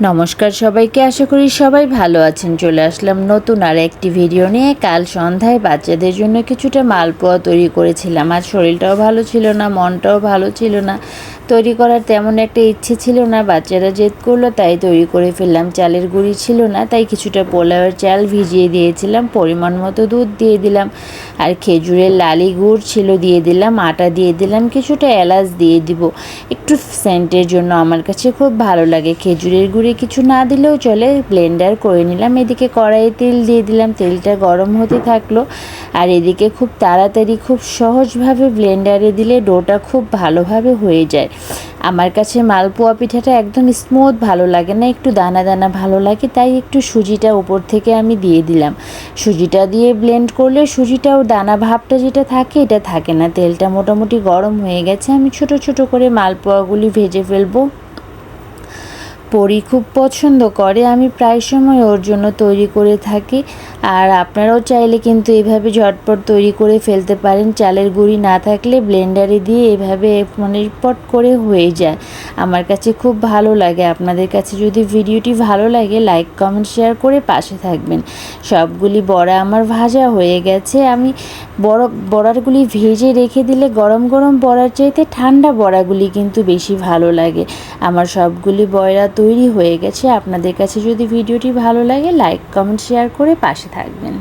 নমস্কার সবাইকে, আশা করি সবাই ভালো আছেন। চলে আসলাম নতুন আর একটি ভিডিও নিয়ে। কাল সন্ধ্যায় বাচ্চাদের জন্য কিছুটা মালপোয়া তৈরি করেছিলাম। আর শরীরটাও ভালো ছিল না, মনটাও ভালো ছিল না, তৈরি করার তেমন একটা ইচ্ছে ছিল না। বাচ্চারা জেদ করলো তাই তৈরি করে ফেললাম। চালের গুঁড়ি ছিল না, তাই কিছুটা পোলাওয়ের চাল ভিজিয়ে দিয়েছিলাম, পরিমাণ মতো দুধ দিয়ে দিলাম, আর খেজুরের লালি গুড় ছিল দিয়ে দিলাম, আটা দিয়ে দিলাম, কিছুটা এলাচ দিয়ে দিব একটু সেন্টের জন্য। আমার কাছে খুব ভালো লাগে। খেজুরের গুঁড়ি কিছু না দিলেও চলে, ব্লেন্ডার করে নিলাম। এদিকে কড়াইয়ে তেল দিয়ে দিলাম, তেলটা গরম হতে থাকলো। আর এদিকে খুব তাড়াতাড়ি খুব সহজভাবে ব্লেন্ডারে দিলে ডোটা খুব ভালোভাবে হয়ে যায়। আমার কাছে মালপোয়া পিঠাটা একদম স্মুথ ভালো লাগে না, একটু দানা দানা ভালো লাগে, তাই একটু সুজিটা উপর থেকে আমি দিয়ে দিলাম। সুজিটা দিয়ে ব্লেন্ড করলে সুজিটাও দানা ভাবটা যেটা থাকে এটা থাকে না। তেলটা মোটামুটি গরম হয়ে গেছে, আমি ছোট ছোট করে মালপোয়াগুলি ভেজে ফেলবো। পরি খুব পছন্দ করে, আমি প্রায় সময় ওর জন্য তৈরি করে থাকি। আর আপনারাও চাইলে কিন্তু এভাবে ঝটপট তৈরি করে ফেলতে পারেন। চালের গুঁড়ি না থাকলে ব্লেন্ডারে দিয়ে এভাবে পট করে হয়ে যায়। আমার কাছে খুব ভালো লাগে। আপনাদের কাছে যদি ভিডিওটি ভালো লাগে, লাইক কমেন্ট শেয়ার করে পাশে থাকবেন। সবগুলি বড়া আমার ভাজা হয়ে গেছে। আমি বড়াগুলি ভেজে রেখে দিলে গরম গরম বড়ার চাইতে ঠান্ডা বড়াগুলি কিন্তু বেশি ভালো লাগে। আমার সবগুলি বড়া তৈরি হয়ে গেছে। আপনাদের কাছে যদি ভিডিওটি ভালো লাগে, লাইক কমেন্ট শেয়ার করে পাশে থাকবেন।